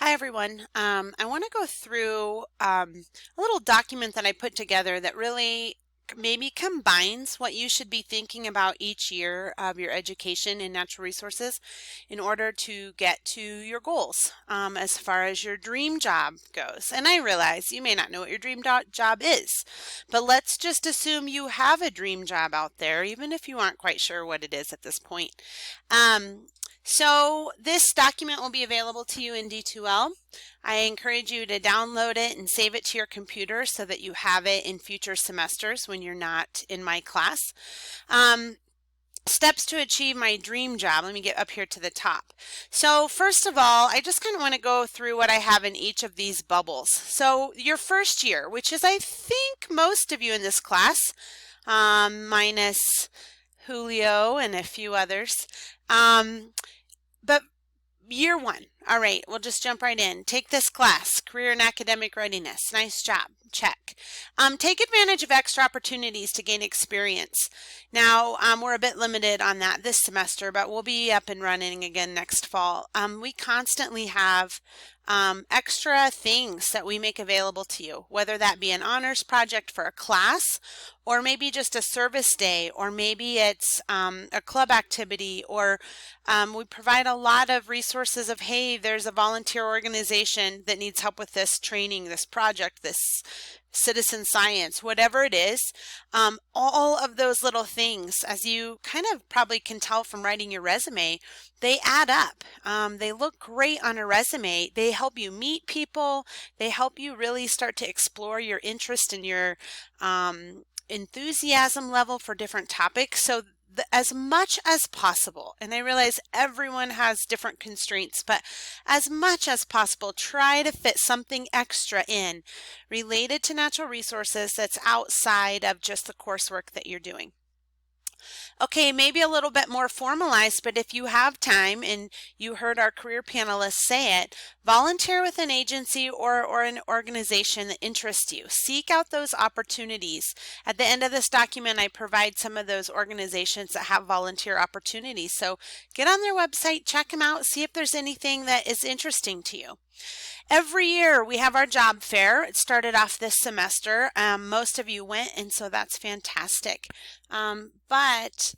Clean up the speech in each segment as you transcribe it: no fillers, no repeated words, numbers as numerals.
Hi, everyone. I want to go through a little document that I put together that really maybe combines what you should be thinking about each year of your education in natural resources in order to get to your goals as far as your dream job goes. And I realize you may not know what your job is, but let's just assume you have a dream job out there, even if you aren't quite sure what it is at this point. Um, so this document will be available to you in D2L. I encourage you to download it and save it to your computer so that you have it in future semesters when you're not in my class. Steps to achieve my dream job. Let me get up here to the top. So first of all, I just kind of want to go through what I have in each of these bubbles. So your first year, which is I think most of you in this class, minus Julio and a few others. But year one, all right, we'll just jump right in. Take this class, Career and Academic Readiness. Nice job, check. Take advantage of extra opportunities to gain experience. Now, we're a bit limited on that this semester, but we'll be up and running again next fall. We constantly have extra things that we make available to you, whether that be an honors project for a class, or maybe just a service day, or maybe it's a club activity, or we provide a lot of resources of, hey, there's a volunteer organization that needs help with this training, this project, this citizen science, whatever it is. All of those little things, as you kind of probably can tell from writing your resume, they add up. They look great on a resume. They help you meet people. They help you really start to explore your interest and your enthusiasm level for different topics. So as much as possible, and I realize everyone has different constraints, but as much as possible, try to fit something extra in related to natural resources that's outside of just the coursework that you're doing. Okay, maybe a little bit more formalized, but if you have time and you heard our career panelists say it, volunteer with an agency or an organization that interests you. Seek out those opportunities. At the end of this document, I provide some of those organizations that have volunteer opportunities. So get on their website, check them out, see if there's anything that is interesting to you. Every year we have our job fair. It started off this semester. Most of you went, and so that's fantastic. But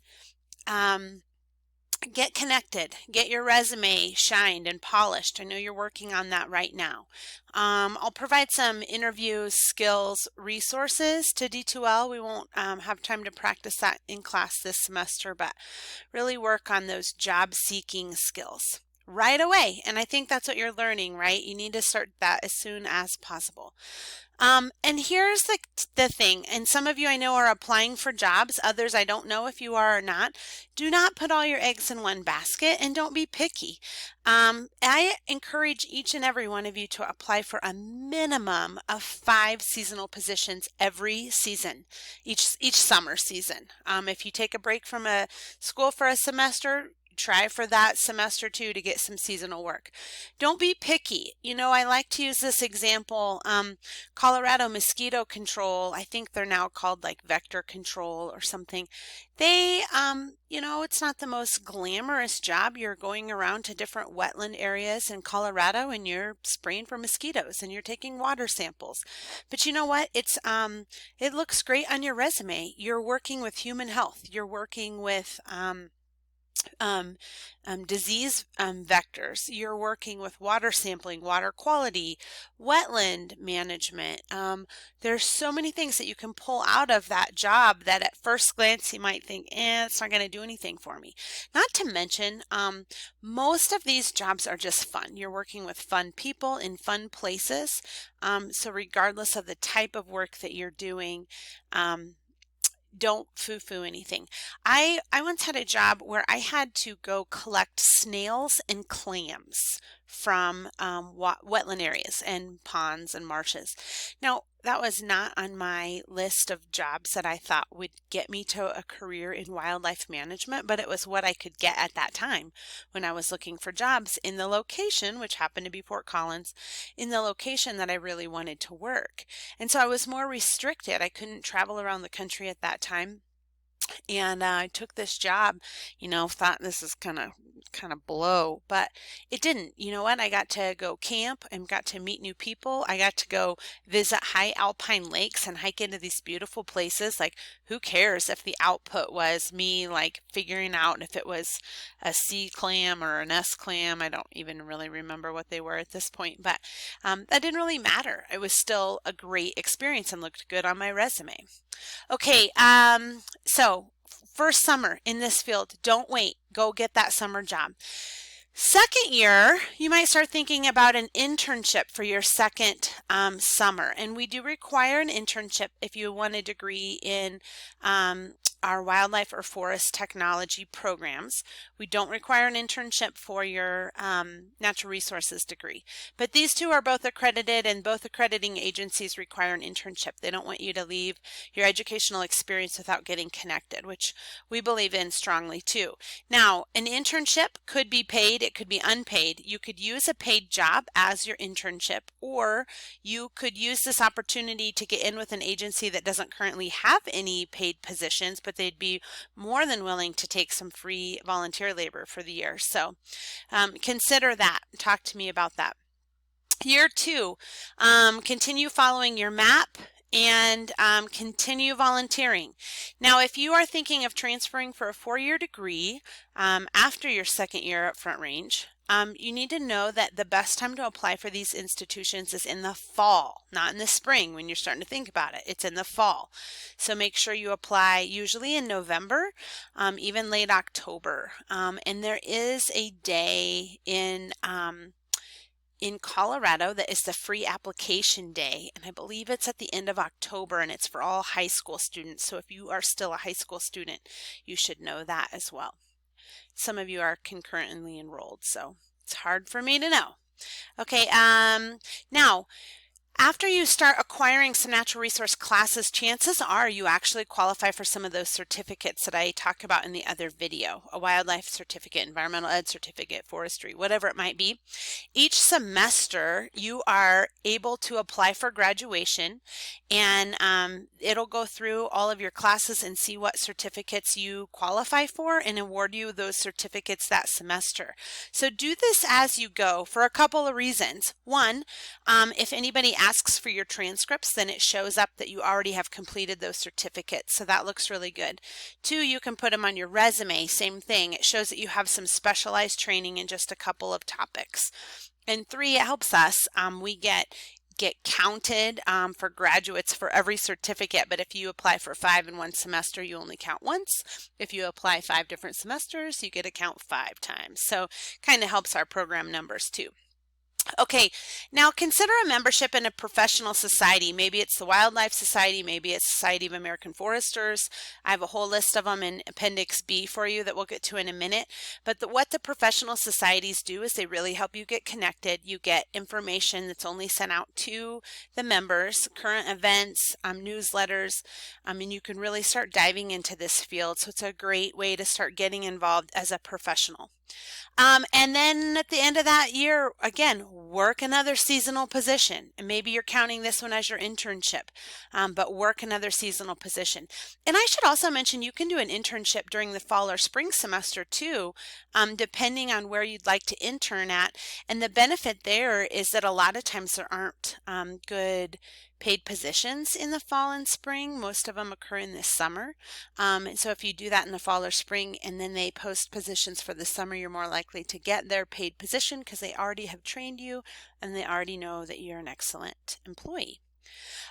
get connected, get your resume shined and polished. I know you're working on that right now. I'll provide some interviews, skills, resources to D2L. We won't have time to practice that in class this semester, but really work on those job seeking skills right away. And I think that's what you're learning, right? You need to start that as soon as possible. And here's the thing, and some of you I know are applying for jobs, others I don't know if you are or not. Do not put all your eggs in one basket and don't be picky. I encourage each and every one of you to apply for a minimum of 5 seasonal positions every season, each summer season. If you take a break from a school for a semester, try for that semester too to get some seasonal work. Don't be picky. You know, I like to use this example. Colorado mosquito control, I think they're now called like vector control or something. They, you know, it's not the most glamorous job. You're going around to different wetland areas in Colorado and you're spraying for mosquitoes and you're taking water samples. But you know what? It looks great on your resume. You're working with human health. You're working with disease vectors. You're working with water sampling, water quality, wetland management. There's so many things that you can pull out of that job that at first glance you might think, it's not going to do anything for me. Not to mention, most of these jobs are just fun. You're working with fun people in fun places. So regardless of the type of work that you're doing, don't foo-foo anything. I once had a job where I had to go collect snails and clams from wetland areas and ponds and marshes. Now, that was not on my list of jobs that I thought would get me to a career in wildlife management, but it was what I could get at that time when I was looking for jobs in the location, which happened to be Fort Collins, in the location that I really wanted to work. And so I was more restricted. I couldn't travel around the country at that time. And I took this job, you know, thought this is kind of kind of blow, but it didn't. You know what? I got to go camp and got to meet new people. I got to go visit high alpine lakes and hike into these beautiful places. Like, who cares if the output was me like figuring out if it was a C clam or an S clam? I don't even really remember what they were at this point, but that didn't really matter. It was still a great experience and looked good on my resume. Okay, so first summer in this field, don't wait. Go get that summer job. Second year, you might start thinking about an internship for your second summer. And we do require an internship if you want a degree in our wildlife or forest technology programs. We don't require an internship for your natural resources degree. But these two are both accredited, and both accrediting agencies require an internship. They don't want you to leave your educational experience without getting connected, which we believe in strongly too. Now, an internship could be paid, it could be unpaid. You could use a paid job as your internship, or you could use this opportunity to get in with an agency that doesn't currently have any paid positions, but they'd be more than willing to take some free volunteer labor for the year. So consider that. Talk to me about that. Year two, continue following your map and continue volunteering. Now, if you are thinking of transferring for a 4-year degree after your second year at Front Range, you need to know that the best time to apply for these institutions is in the fall, not in the spring when you're starting to think about it. It's in the fall. So make sure you apply usually in November, even late October. And there is a day in Colorado that is the free application day, and I believe it's at the end of October, and it's for all high school students. So if you are still a high school student, you should know that as well. Some of you are concurrently enrolled, so it's hard for me to know. Okay, now after you start acquiring some natural resource classes, chances are you actually qualify for some of those certificates that I talk about in the other video, a wildlife certificate, environmental ed certificate, forestry, whatever it might be. Each semester you are able to apply for graduation, and it'll go through all of your classes and see what certificates you qualify for and award you those certificates that semester. So do this as you go for a couple of reasons. One, if anybody asks for your transcripts, then it shows up that you already have completed those certificates. So that looks really good. Two, you can put them on your resume. Same thing. It shows that you have some specialized training in just a couple of topics. And three, it helps us. We get counted for graduates for every certificate, but if you apply for 5 in one semester, you only count once. If you apply 5 different semesters, you get to count 5 times. So kind of helps our program numbers too. Okay, now consider a membership in a professional society. Maybe it's the Wildlife Society, maybe it's Society of American Foresters. I have a whole list of them in Appendix B for you that we'll get to in a minute. But what the professional societies do is they really help you get connected. You get information that's only sent out to the members, current events, newsletters, and you can really start diving into this field. So it's a great way to start getting involved as a professional. And then at the end of that year, again, work another seasonal position. And maybe you're counting this one as your internship, but work another seasonal position. And I should also mention you can do an internship during the fall or spring semester too, depending on where you'd like to intern at. And the benefit there is that a lot of times there aren't good paid positions in the fall and spring. Most of them occur in the summer. And so if you do that in the fall or spring and then they post positions for the summer, you're more likely to get their paid position because they already have trained you and they already know that you're an excellent employee.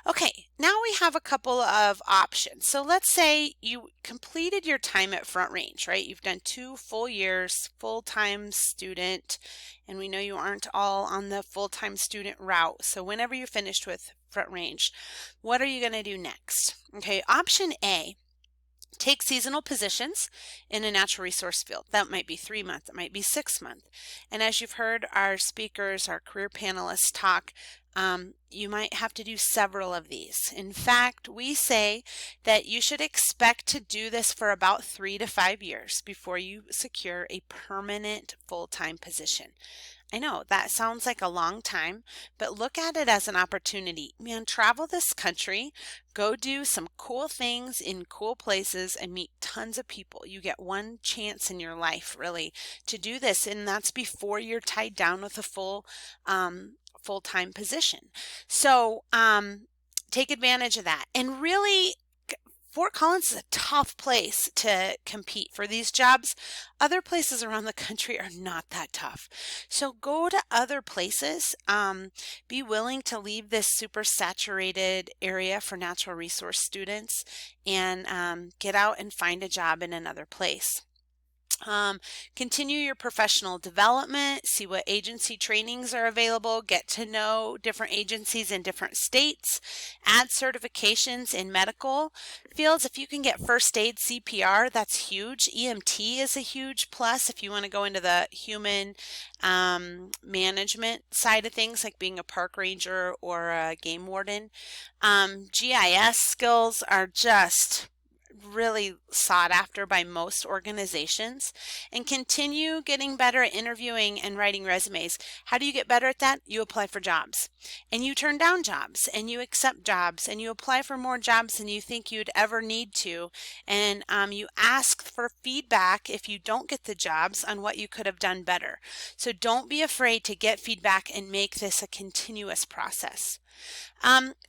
Okay, now we have a couple of options. So let's say you completed your time at Front Range, right? You've done 2 full years, full-time student, and we know you aren't all on the full-time student route. So whenever you finished with Front Range, what are you going to do next? Okay, option A, take seasonal positions in a natural resource field. That might be 3 months, it might be 6 months. And as you've heard our speakers, our career panelists talk, you might have to do several of these. In fact, we say that you should expect to do this for about 3 to 5 years before you secure a permanent full-time position. I know that sounds like a long time, but look at it as an opportunity. Man, travel this country, go do some cool things in cool places and meet tons of people. You get one chance in your life, really, to do this, and that's before you're tied down with a full-time position. So, take advantage of that. And really, Fort Collins is a tough place to compete for these jobs. Other places around the country are not that tough. So go to other places. Be willing to leave this super saturated area for natural resource students and get out and find a job in another place. Continue your professional development, see what agency trainings are available, get to know different agencies in different states, add certifications in medical fields. If you can get first aid CPR, that's huge. EMT is a huge plus if you want to go into the human management side of things, like being a park ranger or a game warden. GIS skills are just really sought after by most organizations, and continue getting better at interviewing and writing resumes. How do you get better at that? You apply for jobs and you turn down jobs and you accept jobs and you apply for more jobs than you think you'd ever need to, and you ask for feedback if you don't get the jobs on what you could have done better. So don't be afraid to get feedback and make this a continuous process.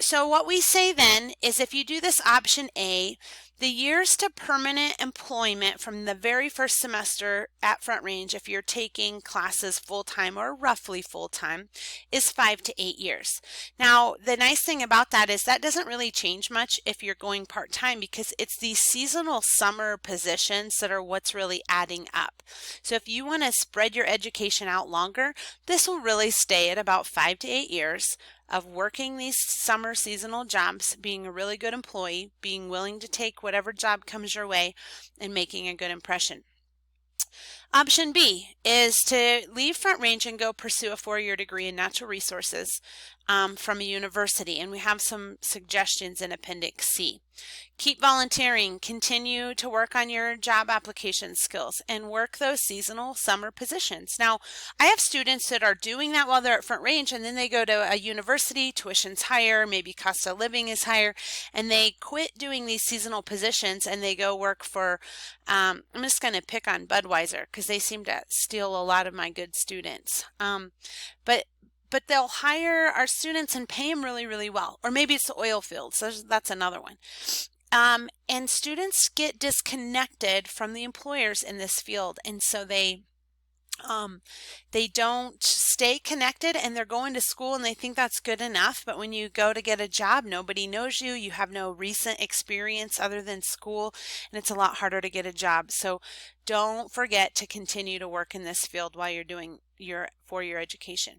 So what we say then is, if you do this option A, the years to permanent employment from the very first semester at Front Range, if you're taking classes full-time or roughly full-time, is 5 to 8 years. Now, the nice thing about that is that doesn't really change much if you're going part-time, because it's these seasonal summer positions that are what's really adding up. So if you want to spread your education out longer, this will really stay at about 5 to 8 years of working these summer seasonal jobs, being a really good employee, being willing to take whatever job comes your way, and making a good impression. Option B is to leave Front Range and go pursue a 4-year degree in natural resources from a university, and we have some suggestions in Appendix C. Keep volunteering, continue to work on your job application skills, and work those seasonal summer positions. Now, I have students that are doing that while they're at Front Range, and then they go to a university, tuition's higher, maybe cost of living is higher, and they quit doing these seasonal positions and they go work for, I'm just going to pick on Budweiser because they seem to steal a lot of my good students. But they'll hire our students and pay them really, really well. Or maybe it's the oil fields. So that's another one. And students get disconnected from the employers in this field, and so they don't stay connected, and they're going to school and they think that's good enough. But when you go to get a job, nobody knows you. You have no recent experience other than school, and it's a lot harder to get a job. So don't forget to continue to work in this field while you're doing your 4-year education.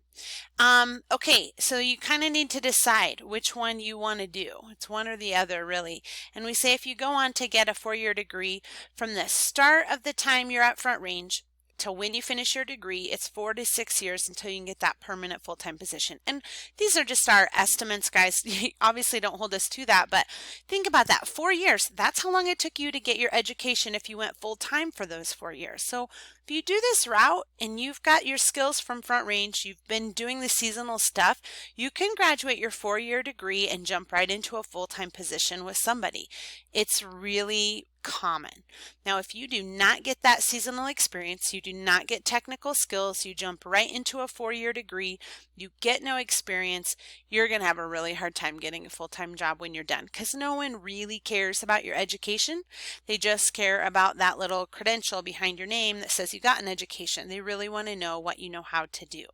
Okay, so you kind of need to decide which one you want to do. It's one or the other, really. And we say if you go on to get a 4-year degree, from the start of the time you're at Front Range till when you finish your degree, it's 4 to 6 years until you can get that permanent full-time position. And these are just our estimates, guys. You obviously don't hold us to that, but think about that. 4 years, that's how long it took you to get your education if you went full-time for those 4 years. So if you do this route and you've got your skills from Front Range, you've been doing the seasonal stuff, you can graduate your 4-year degree and jump right into a full-time position with somebody. It's really common. Now, if you do not get that seasonal experience, you do not get technical skills, you jump right into a 4-year degree, you get no experience, you're going to have a really hard time getting a full-time job when you're done, because no one really cares about your education. They just care about that little credential behind your name that says you got an education. They really want to know what you know how to do.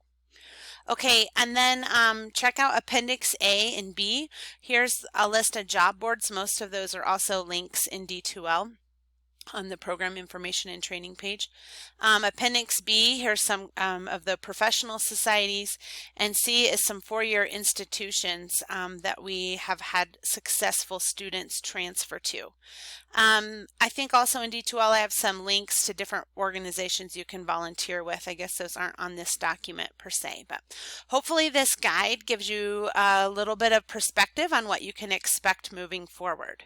Okay, and then check out Appendix A and B. Here's a list of job boards. Most of those are also links in D2L on the program information and training page. Appendix B, here's some of the professional societies, and C is some 4-year institutions that we have had successful students transfer to. I think also in D2L I have some links to different organizations you can volunteer with. I guess those aren't on this document per se, but hopefully this guide gives you a little bit of perspective on what you can expect moving forward.